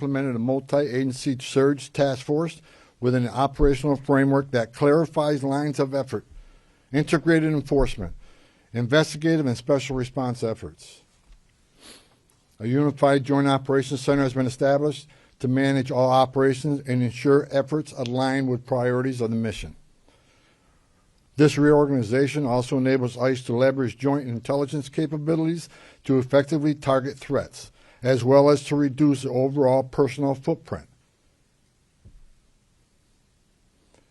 implemented a multi-agency surge task force within an operational framework that clarifies lines of effort, integrated enforcement, investigative and special response efforts. A unified joint operations center has been established to manage all operations and ensure efforts align with priorities of the mission. This reorganization also enables ICE to leverage joint intelligence capabilities to effectively target threats, as well as to reduce the overall personnel footprint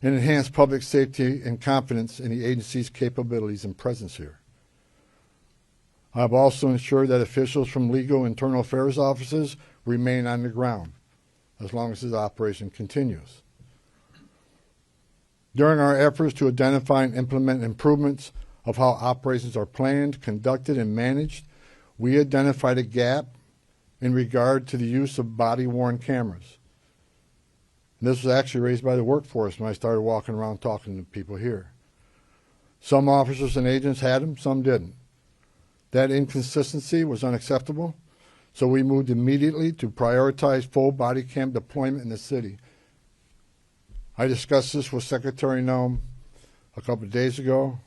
and enhance public safety and confidence in the agency's capabilities and presence here. I have also ensured that officials from legal internal affairs offices remain on the ground as long as this operation continues. During our efforts to identify and implement improvements of how operations are planned, conducted, and managed, we identified a gap in regard to the use of body-worn cameras. And this was actually raised by the workforce when I started walking around talking to people here. Some officers and agents had them, some didn't. That inconsistency was unacceptable, so we moved immediately to prioritize full body cam deployment in the city. I discussed this with Secretary Noem a couple of days ago,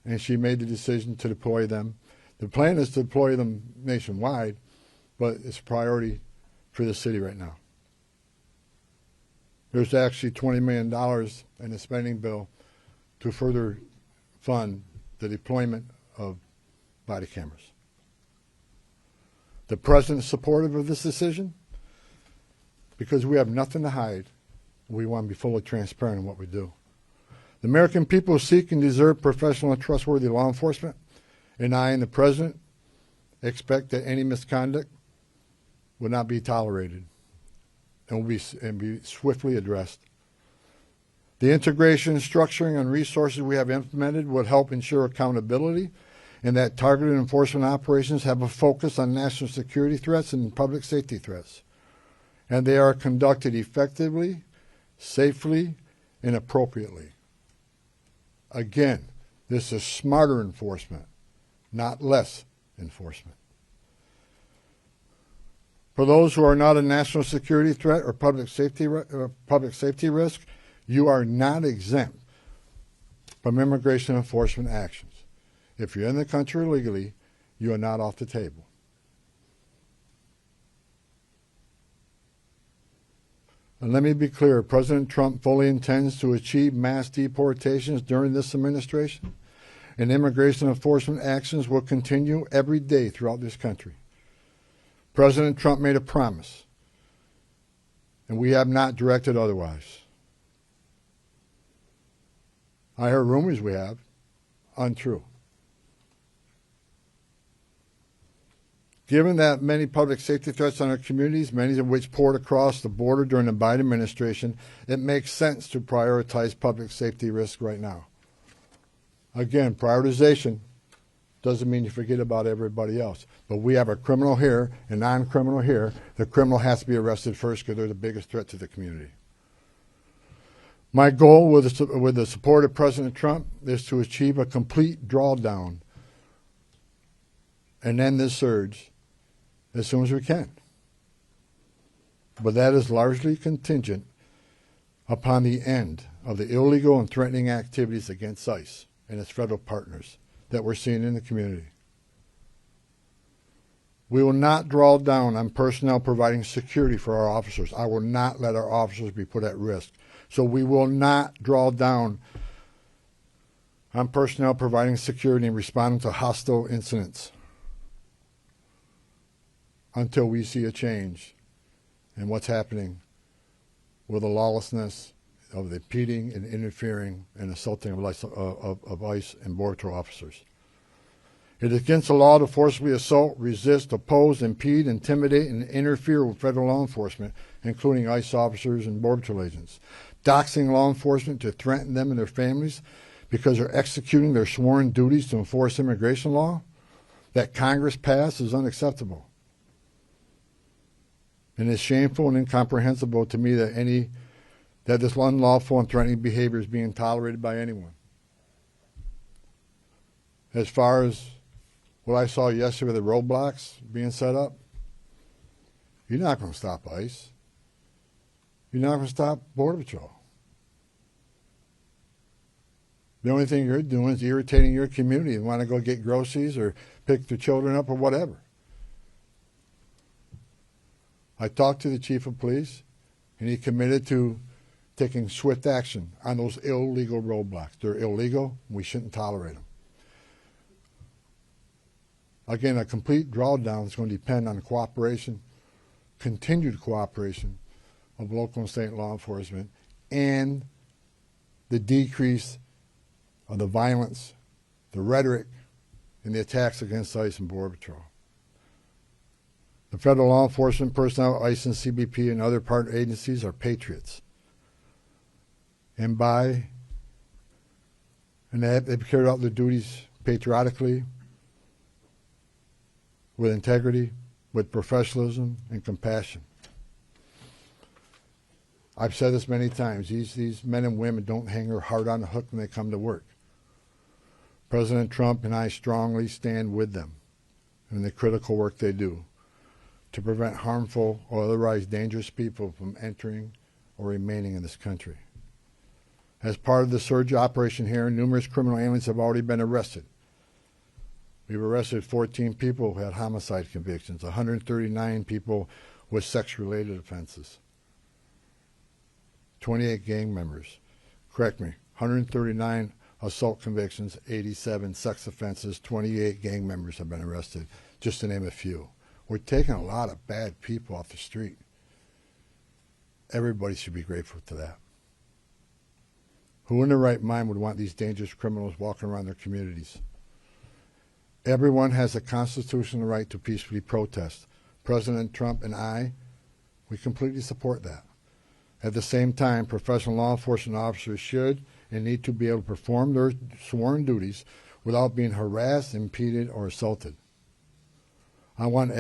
and she made the decision to deploy them. The plan is to deploy them nationwide, but it's a priority for the city right now. There's actually $20 million in the spending bill to further fund the deployment of body cameras. The President is supportive of this decision because we have nothing to hide. We want to be fully transparent in what we do. The American people seek and deserve professional and trustworthy law enforcement, and I and the President expect that any misconduct will not be tolerated and will be swiftly addressed. The integration, structuring, and resources we have implemented would help ensure accountability and that targeted enforcement operations have a focus on national security threats and public safety threats, and they are conducted effectively, safely, and appropriately. Again, this is smarter enforcement, not less enforcement. For those who are not a national security threat or public safety risk, you are not exempt from immigration enforcement actions. If you're in the country illegally, you are not off the table. And let me be clear, President Trump fully intends to achieve mass deportations during this administration, and immigration enforcement actions will continue every day throughout this country. President Trump made a promise, and we have not directed otherwise. I heard rumors we have, untrue. Given that many public safety threats on our communities, many of which poured across the border during the Biden administration, it makes sense to prioritize public safety risk right now. Again, prioritization doesn't mean you forget about everybody else. But we have a criminal here and non-criminal here. The criminal has to be arrested first because they're the biggest threat to the community. My goal with the support of President Trump is to achieve a complete drawdown and end this surge as soon as we can. But that is largely contingent upon the end of the illegal and threatening activities against ICE and its federal partners that we're seeing in the community. We will not draw down on personnel providing security for our officers. I will not let our officers be put at risk. So we will not draw down on personnel providing security and responding to hostile incidents until we see a change in what's happening with the lawlessness of the impeding and interfering and assaulting of ICE and Border Patrol officers. It is against the law to forcibly assault, resist, oppose, impede, intimidate, and interfere with federal law enforcement, including ICE officers and Border Patrol agents. Doxing law enforcement to threaten them and their families because they're executing their sworn duties to enforce immigration law that Congress passed is unacceptable. And it's shameful and incomprehensible to me that this unlawful and threatening behavior is being tolerated by anyone. As far as what I saw yesterday with the roadblocks being set up, You're not going to stop ICE. You're not going to stop Border Patrol. The only thing you're doing is irritating your community and want to go get groceries or pick their children up or whatever. I talked to the chief of police, and he committed to taking swift action on those illegal roadblocks. They're illegal. We shouldn't tolerate them. Again, a complete drawdown is going to depend on cooperation, continued cooperation of local and state law enforcement, and the decrease of the violence, the rhetoric, and the attacks against ICE and Border Patrol. The federal law enforcement personnel, ICE and CBP, and other partner agencies are patriots. And they've carried out their duties patriotically, with integrity, with professionalism, and compassion. I've said this many times. These men and women don't hang their heart on a hook when they come to work. President Trump and I strongly stand with them in the critical work they do to prevent harmful or otherwise dangerous people from entering or remaining in this country. As part of the surge operation here, numerous criminal aliens have already been arrested. We've arrested 14 people who had homicide convictions, 139 people with sex-related offenses, 28 gang members. Correct me, 139 assault convictions, 87 sex offenses, 28 gang members have been arrested, just to name a few. We're taking a lot of bad people off the street. Everybody should be grateful to that. Who in their right mind would want these dangerous criminals walking around their communities? Everyone has a constitutional right to peacefully protest. President Trump and I, we completely support that. At the same time, professional law enforcement officers should and need to be able to perform their sworn duties without being harassed, impeded, or assaulted. I want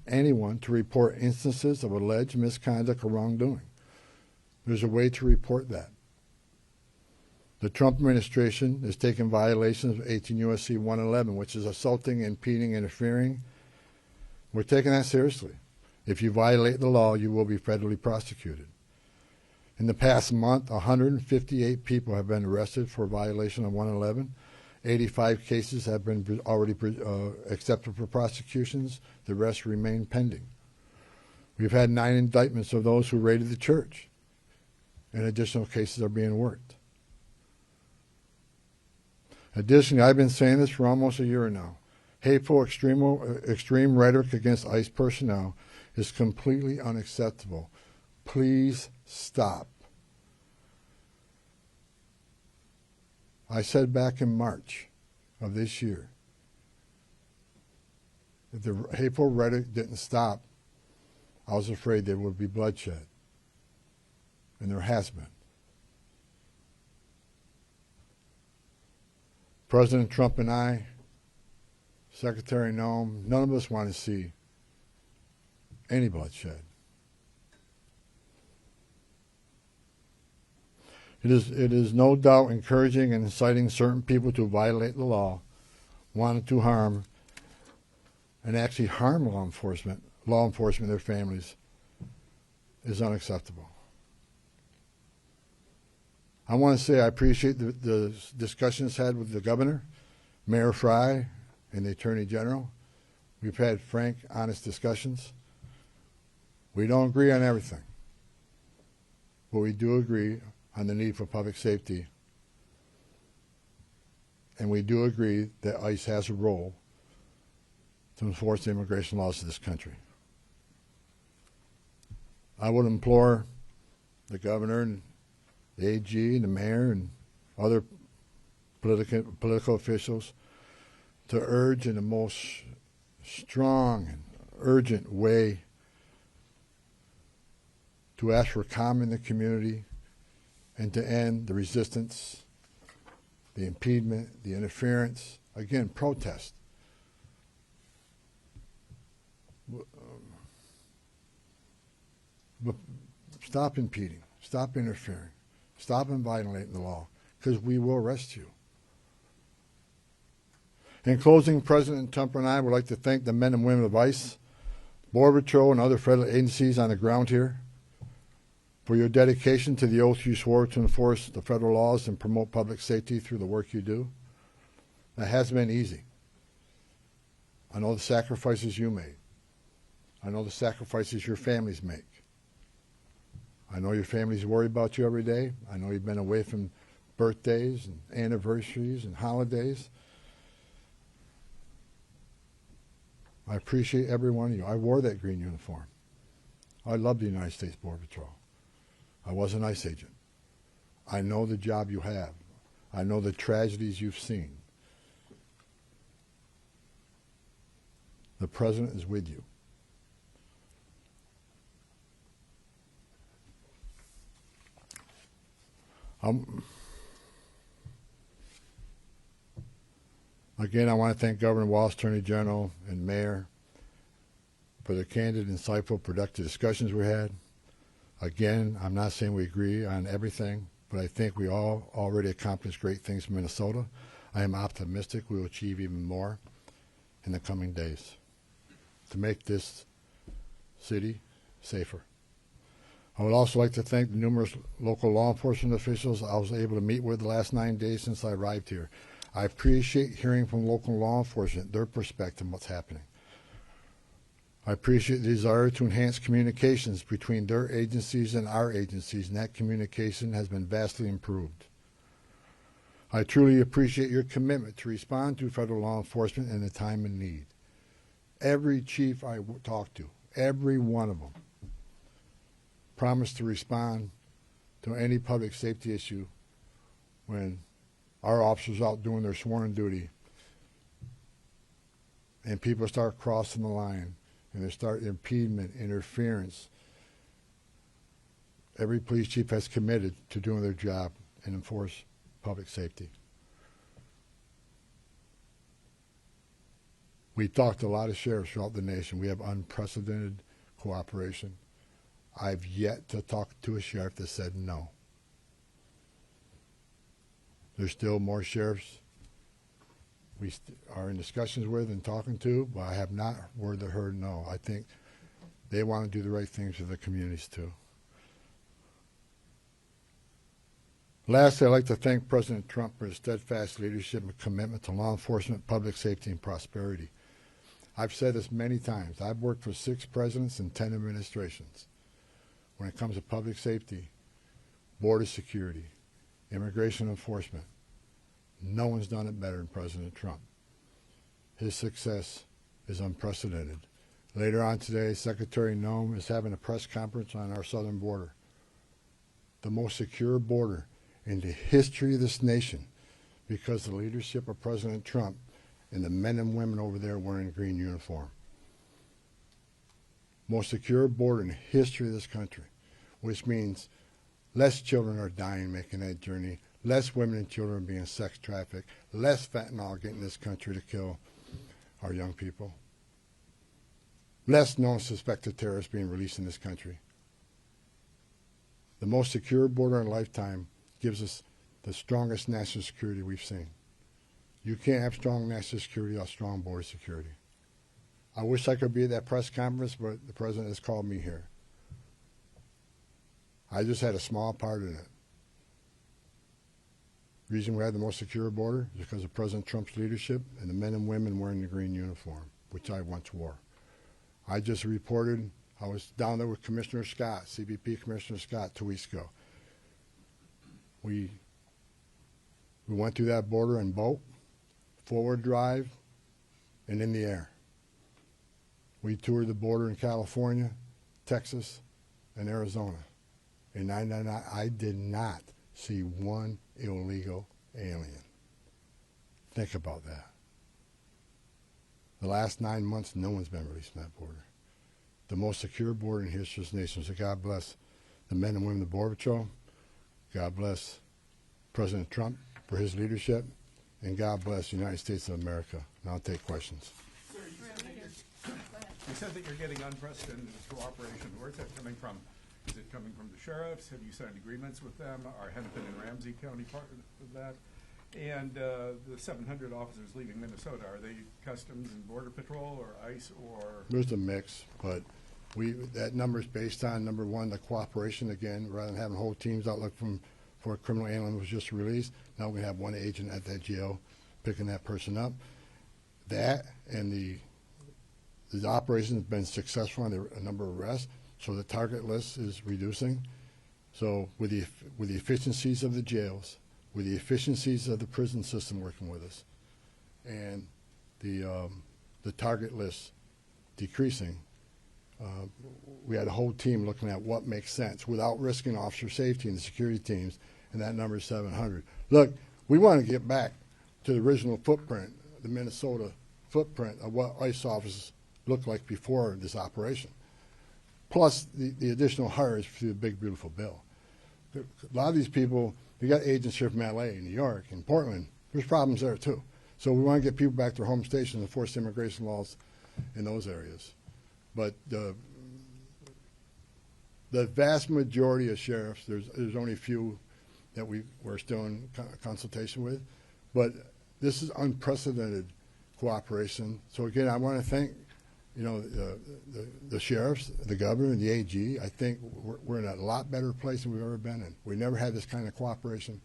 anyone to report instances of alleged misconduct or wrongdoing. There's a way to report that. The Trump administration is taking violations of 18 U.S.C. 111, which is assaulting, impeding, interfering. We're taking that seriously. If you violate the law, you will be federally prosecuted. In the past month, 158 people have been arrested for violation of 111. 85 cases have been already accepted for prosecutions. The rest remain pending. We've had 9 indictments of those who raided the church, and additional cases are being worked. Additionally, I've been saying this for almost a year now. Hateful, extreme rhetoric against ICE personnel is completely unacceptable. Please stop. I said back in March of this year, if the hateful rhetoric didn't stop, I was afraid there would be bloodshed. And there has been. President Trump and I, Secretary Noem, none of us want to see any bloodshed. It is no doubt encouraging and inciting certain people to violate the law, wanting to harm, and actually harm law enforcement and their families is unacceptable. I want to say I appreciate the discussions had with the governor, Mayor Fry, and the Attorney General. We've had frank, honest discussions. We don't agree on everything, but we do agree on the need for public safety. And we do agree that ICE has a role to enforce the immigration laws of this country. I would implore the governor and the AG and the mayor and other political officials to urge in the most strong and urgent way to ask for calm in the community and to end the resistance, the impediment, the interference, again, protest. But stop impeding, stop interfering, stop violating the law, because we will arrest you. In closing, President Trump and I would like to thank the men and women of ICE, Border Patrol and other federal agencies on the ground here, for your dedication to the oath you swore to enforce the federal laws and promote public safety through the work you do. That hasn't been easy. I know the sacrifices you made. I know the sacrifices your families make. I know your families worry about you every day. I know you've been away from birthdays and anniversaries and holidays. I appreciate every one of you. I wore that green uniform. I love the United States Border Patrol. I was an ICE agent. I know the job you have. I know the tragedies you've seen. The President is with you. Again, I want to thank Governor Walz, Attorney General, and Mayor for the candid, insightful, productive discussions we had. Again, I'm not saying we agree on everything, but I think we all already accomplished great things in Minnesota. I am optimistic we will achieve even more in the coming days to make this city safer. I would also like to thank the numerous local law enforcement officials I was able to meet with the last 9 days since I arrived here. I appreciate hearing from local law enforcement, their perspective on what's happening. I appreciate the desire to enhance communications between their agencies and our agencies, and that communication has been vastly improved. I truly appreciate your commitment to respond to federal law enforcement in a time of need. Every chief I talked to, every one of them, promised to respond to any public safety issue when our officers out doing their sworn duty and people start crossing the line and they start impediment, interference. Every police chief has committed to doing their job and enforce public safety. We talked to a lot of sheriffs throughout the nation. We have unprecedented cooperation. I've yet to talk to a sheriff that said no. There's still more sheriffs we are in discussions with and talking to, but I have not heard no. I think they want to do the right things for the communities too. Lastly, I'd like to thank President Trump for his steadfast leadership and commitment to law enforcement, public safety, and prosperity. I've said this many times. I've worked for 6 presidents and 10 administrations. When it comes to public safety, border security, immigration enforcement, no one's done it better than President Trump. His success is unprecedented. Later on today, Secretary Noem is having a press conference on our southern border, the most secure border in the history of this nation, because of the leadership of President Trump and the men and women over there wearing a green uniform. Most secure border in the history of this country, which means less children are dying making that journey, less women and children are being sex trafficked, less fentanyl getting this country to kill our young people, less known suspected terrorists being released in this country. The most secure border in a lifetime gives us the strongest national security we've seen. You can't have strong national security without strong border security. I wish I could be at that press conference, but the president has called me here. I just had a small part in it. The reason we have the most secure border is because of President Trump's leadership and the men and women wearing the green uniform, which I once wore. I just reported, I was down there with Commissioner Scott, CBP Commissioner Scott, 2 weeks ago. We went through that border in boat, forward drive, and in the air. We toured the border in California, Texas, and Arizona. And I did not see one illegal alien. Think about that. The last 9 months, no one's been released from that border. The most secure border in history of this nation. So God bless the men and women of the Border Patrol. God bless President Trump for his leadership. And God bless the United States of America. And I'll take questions. Sir, you said that you're getting unprecedented cooperation. Where's that coming from? Is it coming from the sheriffs? Have you signed agreements with them? Are Hennepin and Ramsey County part of that? And the 700 officers leaving Minnesota, are they Customs and Border Patrol or ICE or? There's a mix, but that number is based on, number one, the cooperation again, rather than having whole teams out looking for a criminal alien was just released. Now we have one agent at that jail picking that person up. That and the operation has been successful on a number of arrests, so the target list is reducing. So with the efficiencies of the jails, with the efficiencies of the prison system working with us, and the target list decreasing, we had a whole team looking at what makes sense without risking officer safety and the security teams, and that number is 700. Look, we want to get back to the original footprint, the Minnesota footprint of what ICE officers looked like before this operation, plus the additional hires through the big, beautiful bill. A lot of these people, we got agents here from LA, New York, and Portland. There's problems there too. So we want to get people back to their home stations and enforce immigration laws in those areas. But the vast majority of sheriffs, there's only a few that we're still in consultation with, but this is unprecedented cooperation. So again, I want to thank, the sheriffs, the governor, and the AG. I think we're in a lot better place than we've ever been in. We never had this kind of cooperation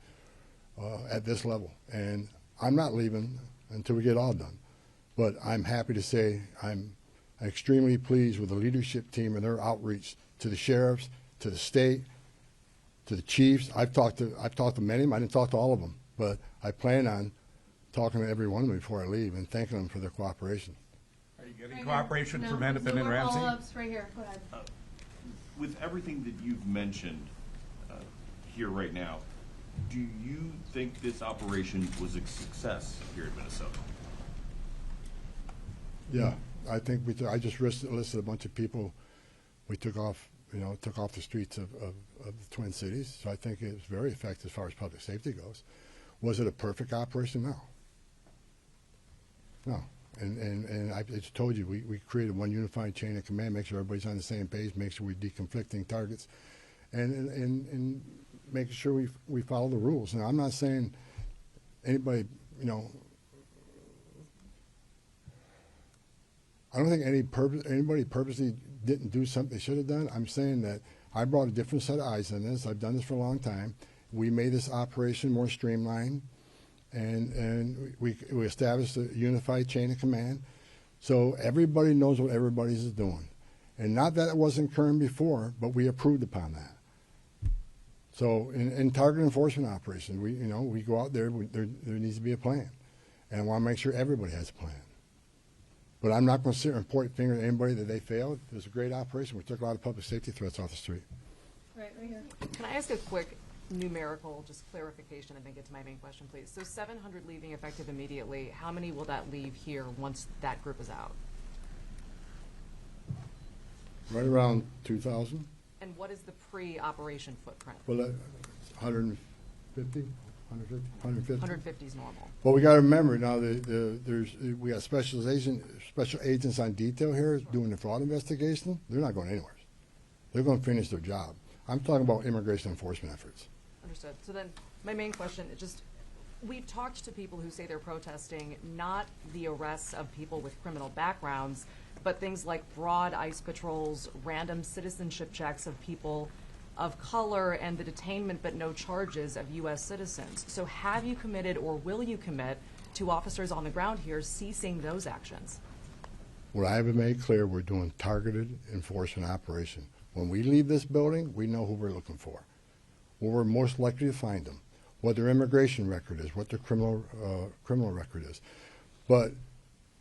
at this level, and I'm not leaving until we get all done. But I'm happy to say I'm extremely pleased with the leadership team and their outreach to the sheriffs, to the state, to the chiefs. I've talked to many of them. I didn't talk to all of them, but I plan on talking to every one of them before I leave and thanking them for their cooperation. Are you getting cooperation from Hennepin and Ramsey? Follow-ups right here. Go ahead. With everything that you've mentioned here right now, do you think this operation was a success here in Minnesota? Yeah, I think I just listed a bunch of people we took off the streets of the Twin Cities. So I think it was very effective as far as public safety goes. Was it a perfect operation? No. No. And I just told you, we created one unified chain of command, make sure everybody's on the same page, make sure we're deconflicting targets, and making sure we follow the rules. Now, I'm not saying anybody, I don't think anybody purposely didn't do something they should have done. I'm saying that I brought a different set of eyes on this. I've done this for a long time. We made this operation more streamlined, and we established a unified chain of command, so everybody knows what everybody's doing. And not that it wasn't current before, but we approved upon that. So in target enforcement operations, we go out there. There needs to be a plan, and I want to make sure everybody has a plan. But I'm not going to sit and point finger at anybody that they failed. It was a great operation. We took a lot of public safety threats off the street. Right here. Can I ask a quick numerical, just clarification, and then get to my main question, please? So 700 leaving effective immediately. How many will that leave here once that group is out? Right around 2,000. And what is the pre-operation footprint? Well, 150, 150. 150 is normal. Well, we got to remember now. We got special agents on detail here doing the fraud investigation. They're not going anywhere. They're going to finish their job. I'm talking about immigration enforcement efforts. Understood. So then my main question is just, we've talked to people who say they're protesting not the arrests of people with criminal backgrounds, but things like broad ICE patrols, random citizenship checks of people of color, and the detainment but no charges of U.S. citizens. So have you committed or will you commit to officers on the ground here ceasing those actions? What I have made clear, we're doing targeted enforcement operation. When we leave this building, we know who we're looking for, where we're most likely to find them, what their immigration record is, what their criminal record is. But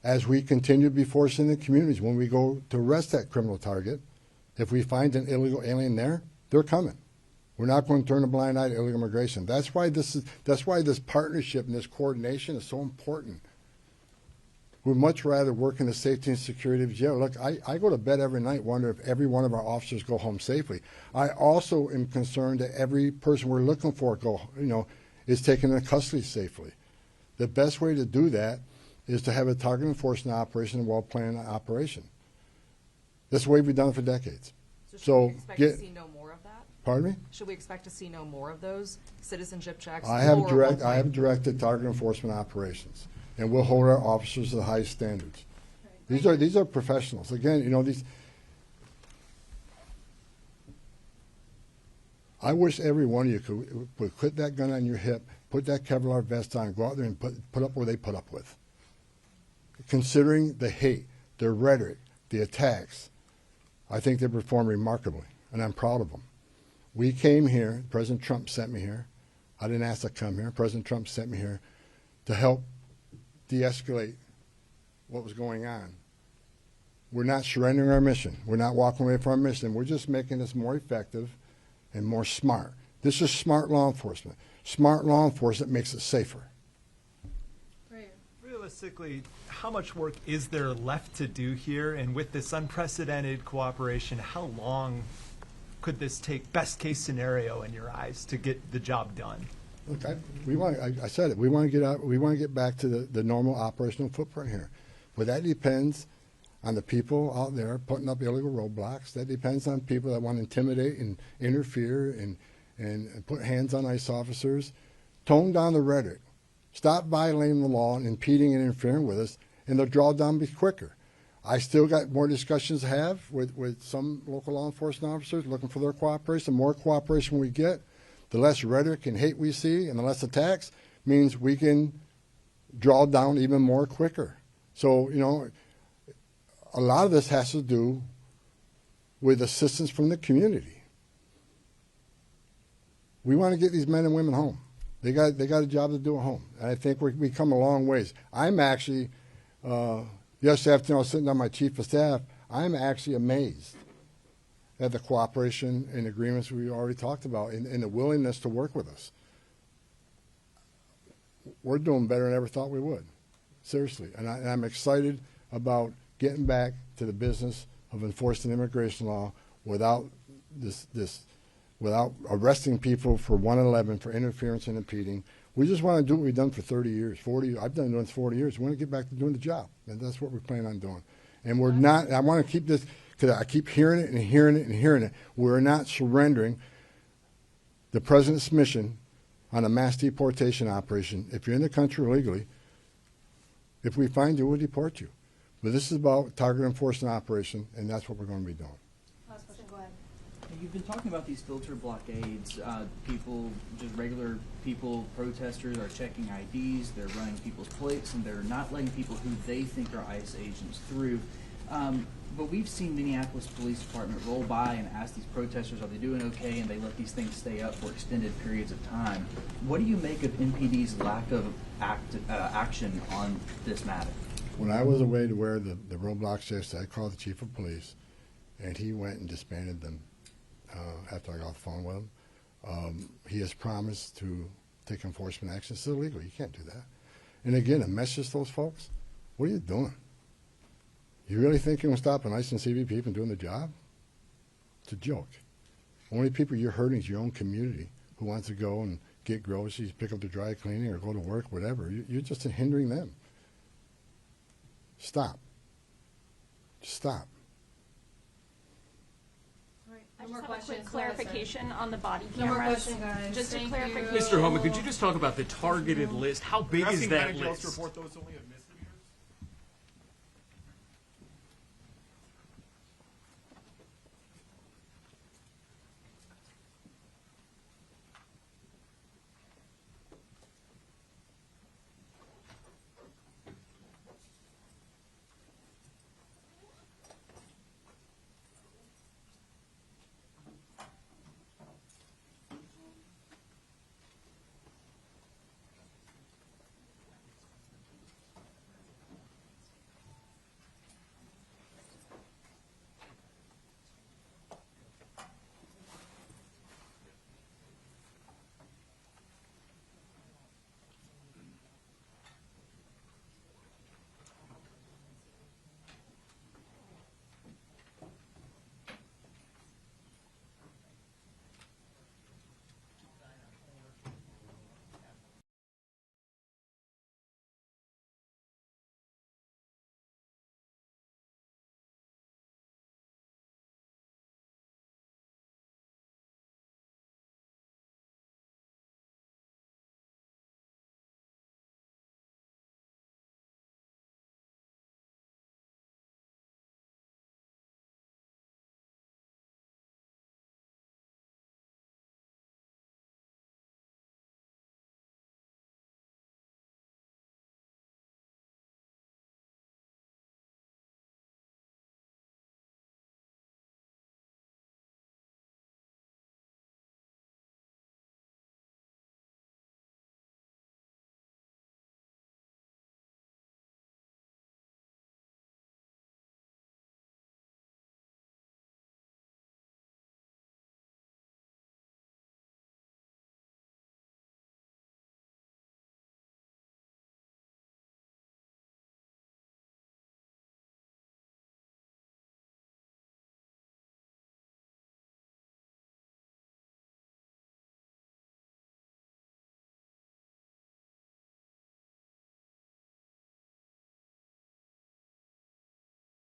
as we continue to be forced in the communities, when we go to arrest that criminal target, if we find an illegal alien there, they're coming. We're not going to turn a blind eye to illegal immigration. That's why this partnership and this coordination is so important. We'd much rather work in the safety and security of jail. Look, I go to bed every night wondering if every one of our officers go home safely. I also am concerned that every person we're looking for is taken into custody safely. The best way to do that is to have a target enforcement operation and well-planned operation. That's the way we've done it for decades. So should we expect to see no more of that? Pardon me? Should we expect to see no more of those citizenship checks? I have lower one I have point? directed target enforcement operations, and we'll hold our officers to the highest standards. Right. These are professionals. Again, you know, I wish every one of you would put that gun on your hip, put that Kevlar vest on, and go out there and put up what they put up with. Considering the hate, the rhetoric, the attacks, I think they perform remarkably, and I'm proud of them. We came here, President Trump sent me here. I didn't ask to come here. President Trump sent me here to help de-escalate what was going on. We're not surrendering our mission. We're not walking away from our mission. We're just making this more effective and more smart. This is smart law enforcement. Smart law enforcement makes it safer. Right. Realistically, how much work is there left to do here? And with this unprecedented cooperation, how long could this take, best case scenario in your eyes, to get the job done? Look, I said it. We want to get out. We want to get back to the normal operational footprint here, but that depends on the people out there putting up illegal roadblocks. That depends on people that want to intimidate and interfere and put hands on ICE officers. Tone down the rhetoric. Stop violating the law and impeding and interfering with us, and the drawdown will be quicker. I still got more discussions to have with some local law enforcement officers looking for their cooperation. The more cooperation we get, the less rhetoric and hate we see, and the less attacks means we can draw down even more quicker. So, you know, a lot of this has to do with assistance from the community. We want to get these men and women home. They got a job to do at home, and I think we come a long ways. I'm actually, yesterday afternoon I was sitting on my chief of staff. I'm actually amazed at the cooperation and agreements we already talked about, and the willingness to work with us. We're doing better than I ever thought we would, seriously, and I'm excited about getting back to the business of enforcing immigration law without without arresting people for 111 for interference and impeding. We just want to do what we've done for 30 years, 40. I've done it for 40 years. We want to get back to doing the job, and that's what we plan on doing. And we're not. I want to keep this because I keep hearing it and hearing it and hearing it. We're not surrendering the president's mission on a mass deportation operation. If you're in the country illegally, if we find you, we'll deport you. But this is about target enforcement operation, and that's what we're going to be doing. Last question, go ahead. You've been talking about these filter blockades. People, just regular people, protesters are checking IDs, they're running people's plates, and they're not letting people who they think are ICE agents through. But we've seen Minneapolis Police Department roll by and ask these protesters, are they doing okay, and they let these things stay up for extended periods of time. What do you make of MPD's lack of action on this matter? When I was away to wear the roadblocks yesterday, I called the chief of police, and he went and disbanded them after I got off the phone with him. He has promised to take enforcement action. It's illegal. You can't do that. And again, a message to those folks, what are you doing? You really think you can stop an ICE and CBP from doing the job? It's a joke. Only people you're hurting is your own community who wants to go and get groceries, pick up the dry cleaning, or go to work, whatever. You're just hindering them. Stop. Just stop. All right, I no just more have a questions. quick clarification on the body No more cameras. questions, guys. Just a Thank clarification. you. Mr. Homan, could you just talk about the targeted list? How big is Asking that County Jails to list? report those only admit